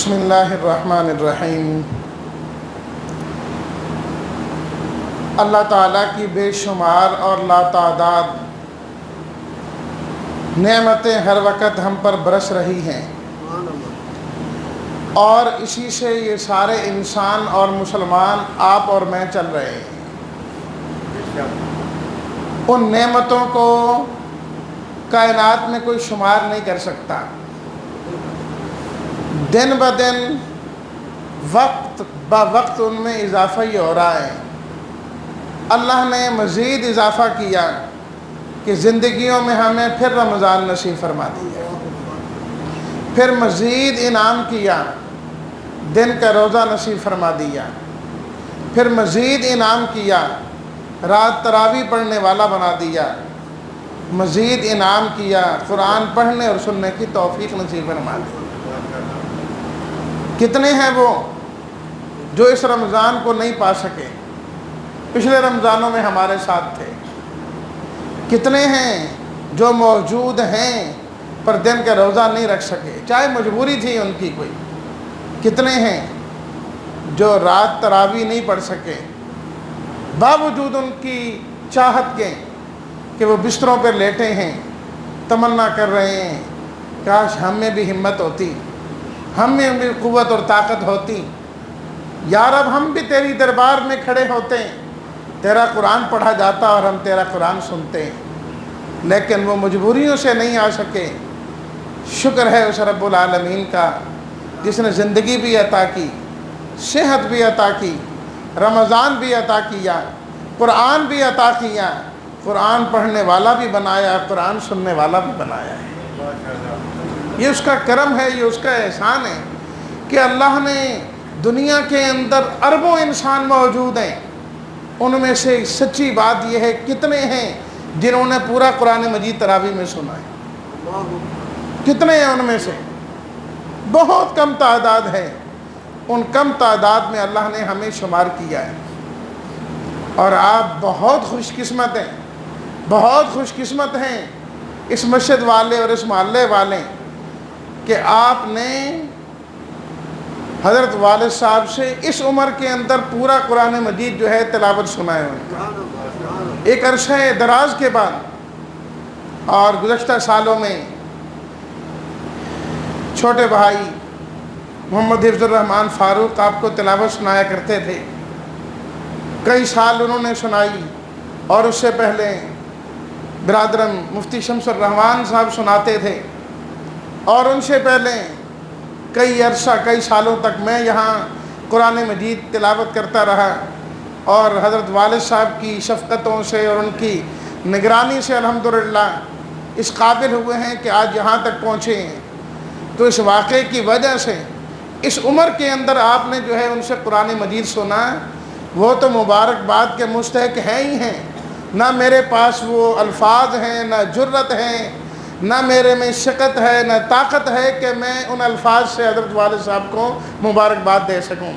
بسم اللہ الرحمن الرحیم۔ اللہ تعالیٰ کی بے شمار اور لاتعداد نعمتیں ہر وقت ہم پر برس رہی ہیں، اور اسی سے یہ سارے انسان اور مسلمان آپ اور میں چل رہے ہیں۔ ان نعمتوں کو کائنات میں کوئی شمار نہیں کر سکتا۔ دن بدن وقت با وقت ان میں اضافہ ہی ہو رہا ہے۔ اللہ نے مزید اضافہ کیا کہ زندگیوں میں ہمیں پھر رمضان نصیب فرما دیا، پھر مزید انعام کیا، دن کا روزہ نصیب فرما دیا، پھر مزید انعام کیا، رات تراویح پڑھنے والا بنا دیا، مزید انعام کیا، قرآن پڑھنے اور سننے کی توفیق نصیب فرما دی۔ کتنے ہیں وہ جو اس رمضان کو نہیں پا سکے، پچھلے رمضانوں میں ہمارے ساتھ تھے؟ کتنے ہیں جو موجود ہیں پر دن کا روزہ نہیں رکھ سکے، چاہے مجبوری تھی ان کی کوئی؟ کتنے ہیں جو رات تراویح نہیں پڑھ سکے باوجود ان کی چاہت کے کہ وہ بستروں پر لیٹے ہیں، تمنا کر رہے ہیں کاش ہم میں بھی ہمت ہوتی، ہم میں بھی قوت اور طاقت ہوتی، یا رب ہم بھی تیری دربار میں کھڑے ہوتے، تیرا قرآن پڑھا جاتا اور ہم تیرا قرآن سنتے ہیں، لیکن وہ مجبوریوں سے نہیں آ سکے۔ شکر ہے اس رب العالمین کا جس نے زندگی بھی عطا کی، صحت بھی عطا کی، رمضان بھی عطا کیا، قرآن بھی عطا کیا، قرآن پڑھنے والا بھی بنایا، قرآن سننے والا بھی بنایا ہے۔ یہ اس کا کرم ہے، یہ اس کا احسان ہے کہ اللہ نے دنیا کے اندر اربوں انسان موجود ہیں، ان میں سے سچی بات یہ ہے کتنے ہیں جنہوں نے پورا قرآن مجید تراویح میں سنا ہے؟ کتنے ہیں ان میں سے؟ بہت کم تعداد ہے۔ ان کم تعداد میں اللہ نے ہمیں شمار کیا ہے، اور آپ بہت خوش قسمت ہیں، بہت خوش قسمت ہیں اس مسجد والے اور اس محلے والے کہ آپ نے حضرت والد صاحب سے اس عمر کے اندر پورا قرآن مجید جو ہے تلاوت سنا ہے، ایک عرصہ دراز کے بعد۔ اور گزشتہ سالوں میں چھوٹے بھائی محمد حفظ الرحمان فاروق آپ کو تلاوت سنایا کرتے تھے، کئی سال انہوں نے سنائی، اور اس سے پہلے برادرم مفتی شمس الرحمان صاحب سناتے تھے، اور ان سے پہلے کئی عرصہ کئی سالوں تک میں یہاں قرآن مجید تلاوت کرتا رہا، اور حضرت والد صاحب کی شفقتوں سے اور ان کی نگرانی سے الحمدللہ اس قابل ہوئے ہیں کہ آج یہاں تک پہنچے ہیں۔ تو اس واقعے کی وجہ سے اس عمر کے اندر آپ نے جو ہے ان سے قرآن مجید سنا، وہ تو مبارکباد کے مستحق ہیں ہی ہیں۔ نہ میرے پاس وہ الفاظ ہیں، نہ جرت ہے، نہ میرے میں شقت ہے، نہ طاقت ہے کہ میں ان الفاظ سے حضرت والد صاحب کو مبارکباد دے سکوں،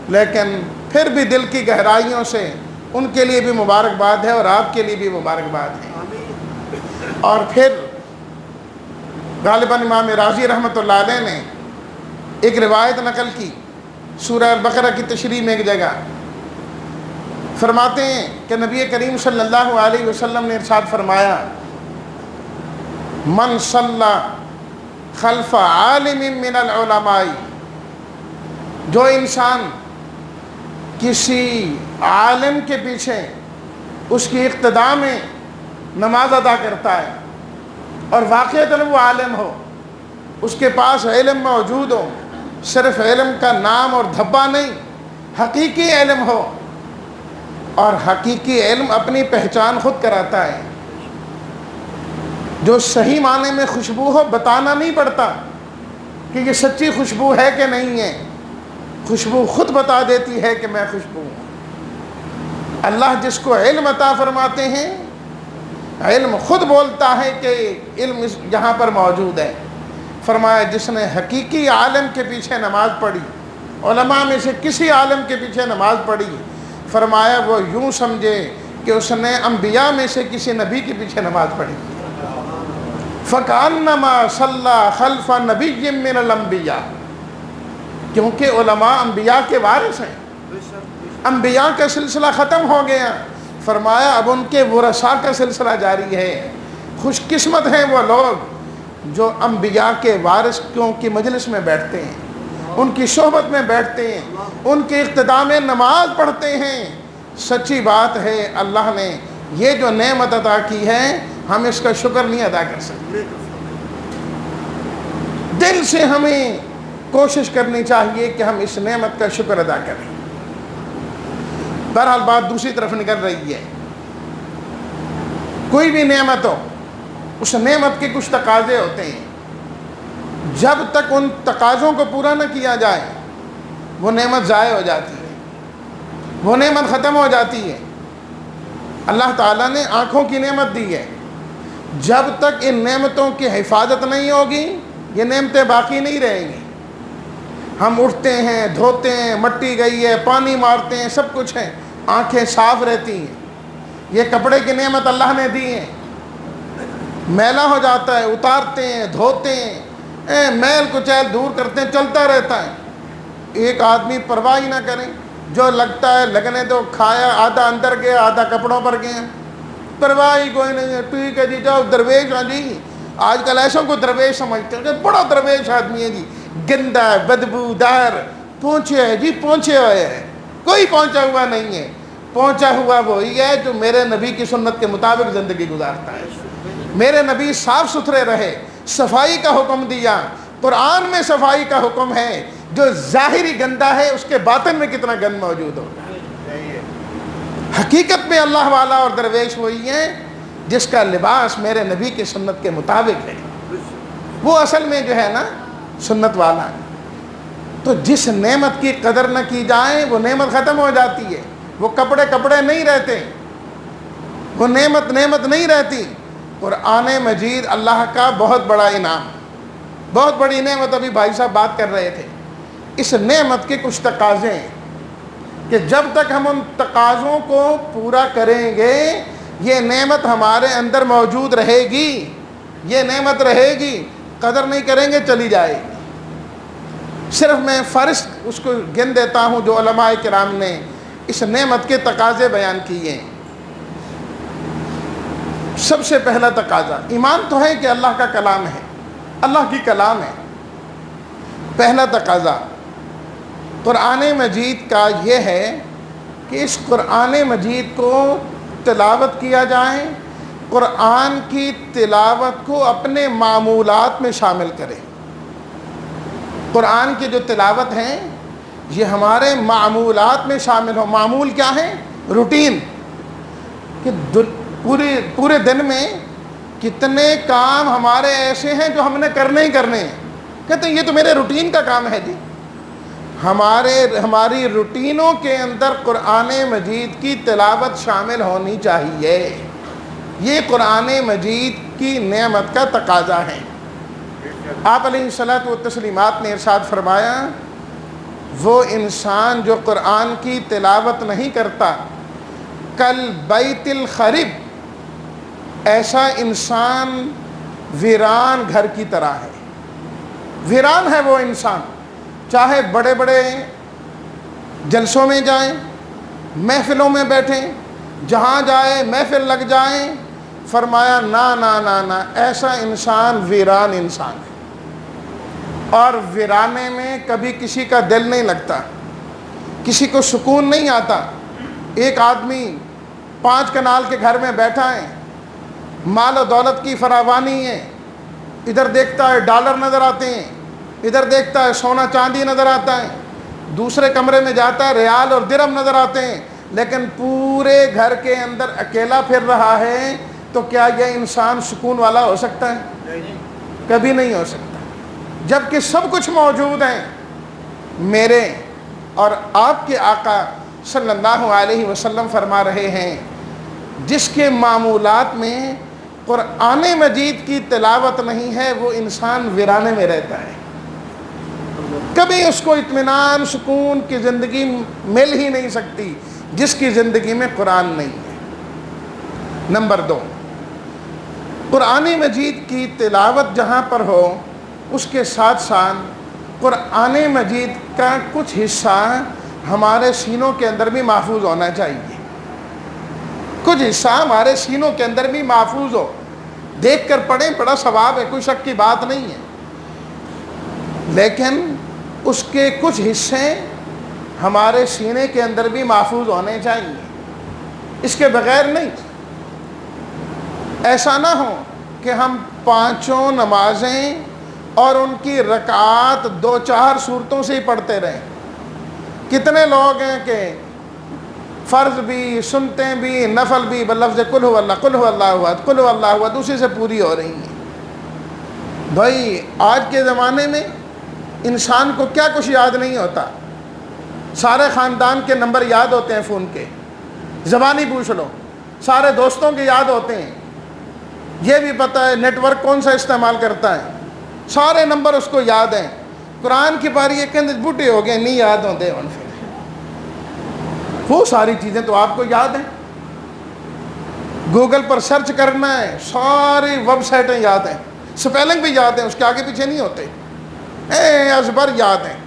لیکن پھر بھی دل کی گہرائیوں سے ان کے لیے بھی مبارکباد ہے، اور آپ کے لیے بھی مبارکباد ہے۔ اور پھر غالباً امام راضی رحمۃ اللہ علیہ نے ایک روایت نقل کی، سورہ البقرہ کی تشریح میں ایک جگہ فرماتے ہیں کہ نبی کریم صلی اللہ علیہ وسلم نے ارشاد فرمایا، من صلی خلف عالم من العلماء، جو انسان کسی عالم کے پیچھے اس کی اقتداء میں نماز ادا کرتا ہے، اور واقعتاً وہ عالم ہو، اس کے پاس علم موجود ہو، صرف علم کا نام اور دھبا نہیں، حقیقی علم ہو، اور حقیقی علم اپنی پہچان خود کراتا ہے، جو صحیح معنی میں خوشبو ہو بتانا نہیں پڑتا کہ یہ سچی خوشبو ہے کہ نہیں ہے، خوشبو خود بتا دیتی ہے کہ میں خوشبو ہوں۔ اللہ جس کو علم عطا فرماتے ہیں، علم خود بولتا ہے کہ علم یہاں پر موجود ہے۔ فرمایا جس نے حقیقی عالم کے پیچھے نماز پڑھی، علماء میں سے کسی عالم کے پیچھے نماز پڑھی، فرمایا وہ یوں سمجھے کہ اس نے انبیاء میں سے کسی نبی کے پیچھے نماز پڑھی۔ فَكَأَنَّمَا صَلَّى خَلْفَ نَبِيٍّ مِّنَ الْأَنبِيَاءِ، کیونکہ علماء انبیاء کے وارث ہیں، انبیاء کا سلسلہ ختم ہو گیا، فرمایا اب ان کے ورثاء کا سلسلہ جاری ہے۔ خوش قسمت ہیں وہ لوگ جو انبیاء کے وارثوں کی مجلس میں بیٹھتے ہیں، ان کی صحبت میں بیٹھتے ہیں، ان کے اقتداء میں نماز پڑھتے ہیں۔ سچی بات ہے اللہ نے یہ جو نعمت عطا کی ہے ہم اس کا شکر نہیں ادا کر سکتے۔ دل سے ہمیں کوشش کرنی چاہیے کہ ہم اس نعمت کا شکر ادا کریں۔ بہرحال بات دوسری طرف نکل رہی ہے، کوئی بھی نعمت ہو اس نعمت کے کچھ تقاضے ہوتے ہیں، جب تک ان تقاضوں کو پورا نہ کیا جائے وہ نعمت ضائع ہو جاتی ہے، وہ نعمت ختم ہو جاتی ہے۔ اللہ تعالیٰ نے آنکھوں کی نعمت دی ہے، جب تک ان نعمتوں کی حفاظت نہیں ہوگی یہ نعمتیں باقی نہیں رہیں گی۔ ہم اٹھتے ہیں، دھوتے ہیں، مٹی گئی ہے، پانی مارتے ہیں، سب کچھ ہے، آنکھیں صاف رہتی ہیں۔ یہ کپڑے کی نعمت اللہ نے دی ہے، میلا ہو جاتا ہے، اتارتے ہیں، دھوتے ہیں، میل کچیل دور کرتے ہیں، چلتا رہتا ہے۔ ایک آدمی پرواہ ہی نہ کریں، جو لگتا ہے لگنے دو، کھایا آدھا اندر گیا آدھا کپڑوں پر گیا، پرواہ ہی کوئی نہیں ہے، ٹھیک ہے جی جاؤ درویش۔ ہاں جی آج کل ایسوں کو درویش سمجھتے ہیں، بڑا درویش آدمی ہے جی، گندا ہے، بدبودار، پہنچے ہے جی، پہنچے ہوئے ہے۔ کوئی پہنچا ہوا نہیں ہے، پہنچا ہوا وہی ہے جو میرے نبی کی سنت کے مطابق زندگی گزارتا ہے۔ میرے نبی صاف ستھرے رہے، صفائی کا حکم دیا، قرآن میں صفائی کا حکم ہے۔ جو ظاہری گندا ہے اس کے باطن میں کتنا گند موجود ہوگا۔ حقیقت میں اللہ والا اور درویش وہی ہے جس کا لباس میرے نبی کی سنت کے مطابق ہے، وہ اصل میں جو ہے نا سنت والا ہے۔ تو جس نعمت کی قدر نہ کی جائے وہ نعمت ختم ہو جاتی ہے، وہ کپڑے کپڑے نہیں رہتے، وہ نعمت نعمت نہیں رہتی۔ قرآن مجید اللہ کا بہت بڑا انعام، بہت بڑی نعمت۔ ابھی بھائی صاحب بات کر رہے تھے، اس نعمت کے کچھ تقاضے ہیں کہ جب تک ہم ان تقاضوں کو پورا کریں گے یہ نعمت ہمارے اندر موجود رہے گی، یہ نعمت رہے گی، قدر نہیں کریں گے چلی جائے گی۔ صرف میں فرض اس کو گن دیتا ہوں جو علماء کرام نے اس نعمت کے تقاضے بیان کیے ہیں۔ سب سے پہلا تقاضا ایمان تو ہے کہ اللہ کا کلام ہے، اللہ کی کلام ہے۔ پہلا تقاضا قرآن مجید کا یہ ہے کہ اس قرآن مجید کو تلاوت کیا جائے، قرآن کی تلاوت کو اپنے معمولات میں شامل کرے۔ قرآن کی جو تلاوت ہیں یہ ہمارے معمولات میں شامل ہو۔ معمول کیا ہے؟ روٹین، کہ پورے دن میں کتنے کام ہمارے ایسے ہیں جو ہم نے کرنے ہی کرنے ہیں۔ کہتے ہیں یہ تو میرے روٹین کا کام ہے جی۔ ہماری روٹینوں کے اندر قرآن مجید کی تلاوت شامل ہونی چاہیے، یہ قرآن مجید کی نعمت کا تقاضا ہے۔ آپ علیہ الصلاۃ والتسلیمات نے ارشاد فرمایا وہ انسان جو قرآن کی تلاوت نہیں کرتا کل بیت الخرب، ایسا انسان ویران گھر کی طرح ہے۔ ویران ہے وہ انسان، چاہے بڑے بڑے جلسوں میں جائیں، محفلوں میں بیٹھیں، جہاں جائے محفل لگ جائیں، فرمایا نا نا نا نا، ایسا انسان ویران انسان ہے۔ اور ویرانے میں کبھی کسی کا دل نہیں لگتا، کسی کو سکون نہیں آتا۔ ایک آدمی 5 کنال کے گھر میں بیٹھا ہے، مال و دولت کی فراوانی ہے، ادھر دیکھتا ہے ڈالر نظر آتے ہیں، ادھر دیکھتا ہے سونا چاندی نظر آتا ہے، دوسرے کمرے میں جاتا ہے ریال اور درہم نظر آتے ہیں، لیکن پورے گھر کے اندر اکیلا پھر رہا ہے، تو کیا یہ انسان سکون والا ہو سکتا ہے؟ کبھی نہیں ہو سکتا۔ جبکہ سب کچھ موجود ہیں، میرے اور آپ کے آقا صلی اللہ علیہ وسلم فرما رہے ہیں جس کے معمولات میں قرآن مجید کی تلاوت نہیں ہے وہ انسان ویرانے میں رہتا ہے، کبھی اس کو اطمینان سکون کی زندگی مل ہی نہیں سکتی جس کی زندگی میں قرآن نہیں ہے۔ نمبر 2، قرآن مجید کی تلاوت جہاں پر ہو اس کے ساتھ ساتھ قرآن مجید کا کچھ حصہ ہمارے سینوں کے اندر بھی محفوظ ہونا چاہیے، کچھ حصہ ہمارے سینوں کے اندر بھی محفوظ ہو، دیکھ کر پڑھیں، بڑا ثواب ہے، کوئی شک کی بات نہیں ہے، لیکن اس کے کچھ حصے ہمارے سینے کے اندر بھی محفوظ ہونے چاہیے، اس کے بغیر نہیں۔ ایسا نہ ہو کہ ہم 5 نمازیں اور ان کی رکعات 2-4 صورتوں سے ہی پڑھتے رہیں۔ کتنے لوگ ہیں کہ فرض بھی سنتے بھی، نفل بھی، بلفظ قل هو اللہ، قل هو اللہ احد، قل هو اللہ احد اسی سے پوری ہو رہی ہیں۔ بھائی آج کے زمانے میں انسان کو کیا کچھ یاد نہیں ہوتا، سارے خاندان کے نمبر یاد ہوتے ہیں فون کے، زبانی پوچھ لو، سارے دوستوں کے یاد ہوتے ہیں، یہ بھی پتہ ہے نیٹ ورک کون سا استعمال کرتا ہے، سارے نمبر اس کو یاد ہیں۔ قرآن کی باری یہ کہتے بوٹے ہو گئے نہیں یاد ہوتے، وہ ساری چیزیں تو آپ کو یاد ہیں، گوگل پر سرچ کرنا ہے، ساری ویب سائٹیں یاد ہیں، سپیلنگ بھی یاد ہیں، اس کے آگے پیچھے نہیں ہوتے، ازبر یاد ہیں،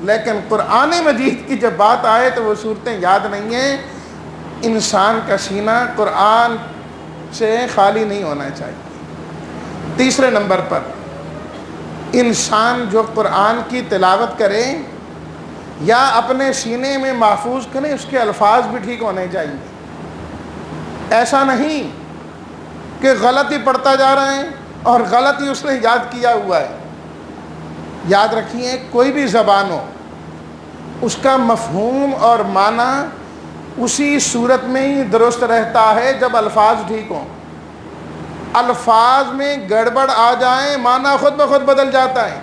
لیکن قرآن مجید کی جب بات آئے تو وہ صورتیں یاد نہیں ہیں۔ انسان کا سینہ قرآن سے خالی نہیں ہونا چاہیے۔ تیسرے نمبر پر انسان جو قرآن کی تلاوت کرے یا اپنے سینے میں محفوظ کرے، اس کے الفاظ بھی ٹھیک ہونے چاہیے۔ ایسا نہیں کہ غلطی پڑھتا جا رہا ہے اور غلطی اس نے یاد کیا ہوا ہے۔ یاد رکھیے کوئی بھی زبان ہو، اس کا مفہوم اور معنی اسی صورت میں ہی درست رہتا ہے جب الفاظ ٹھیک ہوں۔ الفاظ میں گڑبڑ آ جائیں معنی خود بخود بدل جاتا ہے۔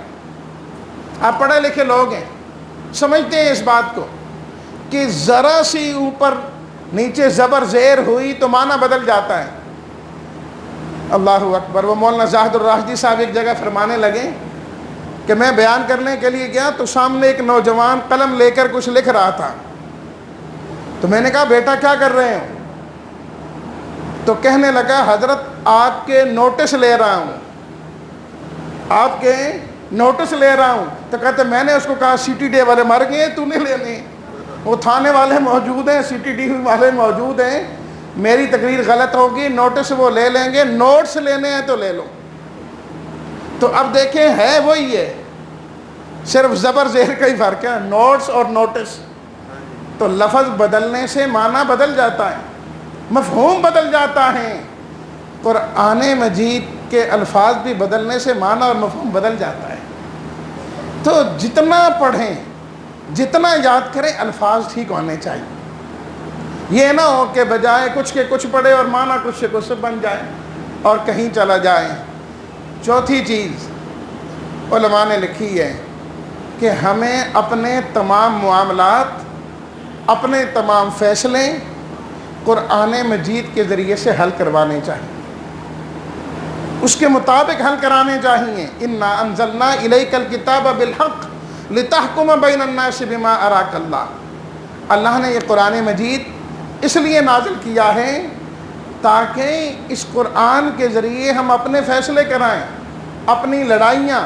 آپ پڑھے لکھے لوگ ہیں، سمجھتے ہیں اس بات کو کہ ذرا سی اوپر نیچے زبر زیر ہوئی تو معنی بدل جاتا ہے۔ اللہ اکبر۔ وہ مولانا زاہد الراشدی صاحب ایک جگہ فرمانے لگے کہ میں بیان کرنے کے لیے گیا تو سامنے ایک نوجوان قلم لے کر کچھ لکھ رہا تھا، تو میں نے کہا بیٹا کیا کر رہے ہو؟ تو کہنے لگا حضرت آپ کے نوٹس لے رہا ہوں، آپ کے نوٹس لے رہا ہوں۔ تو کہتے میں نے اس کو کہا سی ٹی ڈی والے مر گئے، تو نہیں لینے، وہ تھانے والے موجود ہیں، سی ٹی ڈی والے موجود ہیں، میری تقریر غلط ہوگی، نوٹس وہ لے لیں گے، نوٹس لینے ہیں تو لے لو۔ تو اب دیکھیں ہے وہی ہے، صرف زبر زیر کا ہی فرق ہے، نوٹس اور نوٹس۔ تو لفظ بدلنے سے معنی بدل جاتا ہے، مفہوم بدل جاتا ہے۔ قرآن مجید کے الفاظ بھی بدلنے سے معنی اور مفہوم بدل جاتا ہے۔ تو جتنا پڑھیں، جتنا یاد کریں، الفاظ ٹھیک ہونے چاہیے۔ یہ نہ ہو کہ بجائے کچھ کے کچھ پڑھے اور معنی کچھ سے کچھ بن جائے اور کہیں چلا جائے۔ چوتھی چیز علماء نے لکھی ہے کہ ہمیں اپنے تمام معاملات، اپنے تمام فیصلے قرآن مجید کے ذریعے سے حل کروانے چاہیے، اس کے مطابق حل کرانے چاہیے۔ انا انزلنا الیک الکتاب بالحق لتحکم بین الناس بما اراک اللہ۔ اللہ نے یہ قرآن مجید اس لیے نازل کیا ہے تاکہ اس قرآن کے ذریعے ہم اپنے فیصلے کرائیں، اپنی لڑائیاں،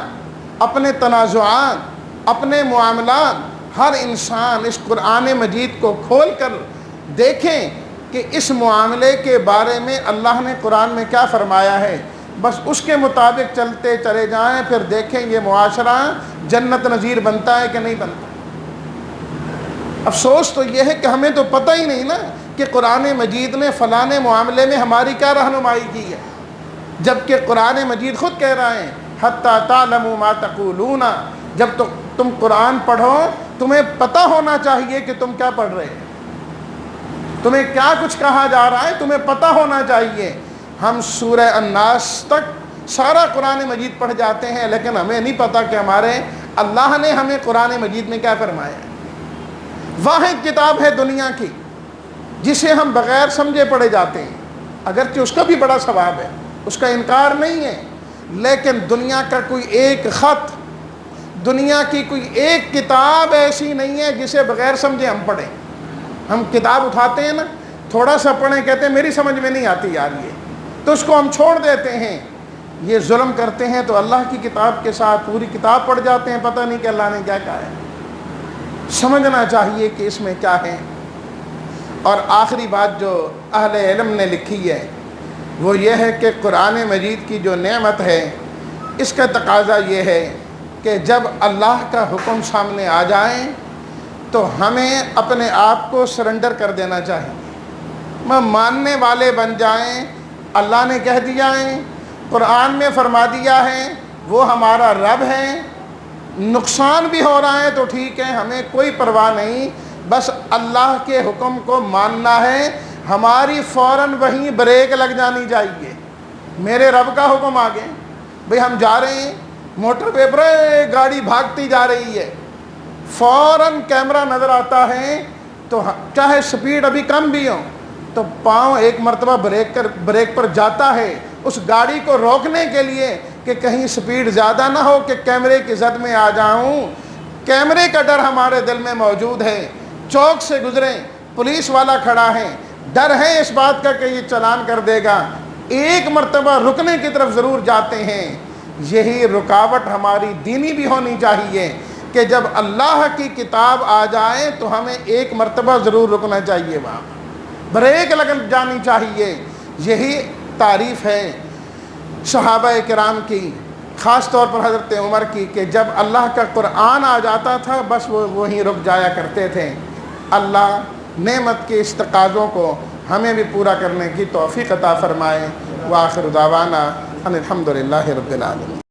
اپنے تنازعات، اپنے معاملات، ہر انسان اس قرآن مجید کو کھول کر دیکھیں کہ اس معاملے کے بارے میں اللہ نے قرآن میں کیا فرمایا ہے، بس اس کے مطابق چلتے چلے جائیں، پھر دیکھیں یہ معاشرہ جنت نظیر بنتا ہے کہ نہیں بنتا۔ افسوس تو یہ ہے کہ ہمیں تو پتہ ہی نہیں نا کہ قرآن مجید نے فلاں معاملے میں ہماری کیا رہنمائی کی ہے، جبکہ قرآن مجید خود کہہ رہا ہے حتی تعلموا ما تقولون، جب تم قرآن پڑھو تمہیں پتہ ہونا چاہیے کہ تم کیا پڑھ رہے ہیں، تمہیں کیا کچھ کہا جا رہا ہے، تمہیں پتہ ہونا چاہیے۔ ہم سورہ الناس تک سارا قرآن مجید پڑھ جاتے ہیں، لیکن ہمیں نہیں پتہ کہ ہمارے اللہ نے ہمیں قرآن مجید میں کیا فرمایا ہے۔ واحد کتاب ہے دنیا کی جسے ہم بغیر سمجھے پڑھے جاتے ہیں، اگرچہ اس کا بھی بڑا ثواب ہے، اس کا انکار نہیں ہے، لیکن دنیا کا کوئی ایک خط، دنیا کی کوئی ایک کتاب ایسی نہیں ہے جسے بغیر سمجھے ہم پڑھیں۔ ہم کتاب اٹھاتے ہیں نا، تھوڑا سا پڑھیں، کہتے ہیں میری سمجھ میں نہیں آتی یار یہ، تو اس کو ہم چھوڑ دیتے ہیں۔ یہ ظلم کرتے ہیں تو اللہ کی کتاب کے ساتھ پوری کتاب پڑھ جاتے ہیں، پتہ نہیں کہ اللہ نے کیا کہا ہے۔ سمجھنا چاہیے کہ اس میں کیا ہے۔ اور آخری بات جو اہل علم نے لکھی ہے وہ یہ ہے کہ قرآن مجید کی جو نعمت ہے اس کا تقاضا یہ ہے کہ جب اللہ کا حکم سامنے آ جائے تو ہمیں اپنے آپ کو سرنڈر کر دینا چاہیے، ماننے والے بن جائیں۔ اللہ نے کہہ دیا ہے، قرآن میں فرما دیا ہے، وہ ہمارا رب ہے، نقصان بھی ہو رہا ہے تو ٹھیک ہے، ہمیں کوئی پرواہ نہیں، بس اللہ کے حکم کو ماننا ہے۔ ہماری فوراً وہیں بریک لگ جانی چاہیے، میرے رب کا حکم آ گئے، بھئی ہم جا رہے ہیں موٹر پہ، گاڑی بھاگتی جا رہی ہے، فوراً کیمرہ نظر آتا ہے تو چاہے سپیڈ ابھی کم بھی ہو تو پاؤں ایک مرتبہ بریک پر جاتا ہے اس گاڑی کو روکنے کے لیے کہ کہیں سپیڈ زیادہ نہ ہو کہ کیمرے کی زد میں آ جاؤں۔ کیمرے کا ڈر ہمارے دل میں موجود ہے، چوک سے گزریں پولیس والا کھڑا ہے، ڈر ہے اس بات کا کہ یہ چلان کر دے گا، ایک مرتبہ رکنے کی طرف ضرور جاتے ہیں۔ یہی رکاوٹ ہماری دینی بھی ہونی چاہیے کہ جب اللہ کی کتاب آ جائے تو ہمیں ایک مرتبہ ضرور رکنا چاہیے، وہاں بریک لگ جانی چاہیے۔ یہی تعریف ہے صحابہ کرام کی، خاص طور پر حضرت عمر کی، کہ جب اللہ کا قرآن آ جاتا تھا بس وہ وہیں رک جایا کرتے تھے۔ اللہ نعمت کے اس تقاضوں کو ہمیں بھی پورا کرنے کی توفیق عطا فرمائے۔ وآخر دعوانا ان الحمدللہ رب العالمین۔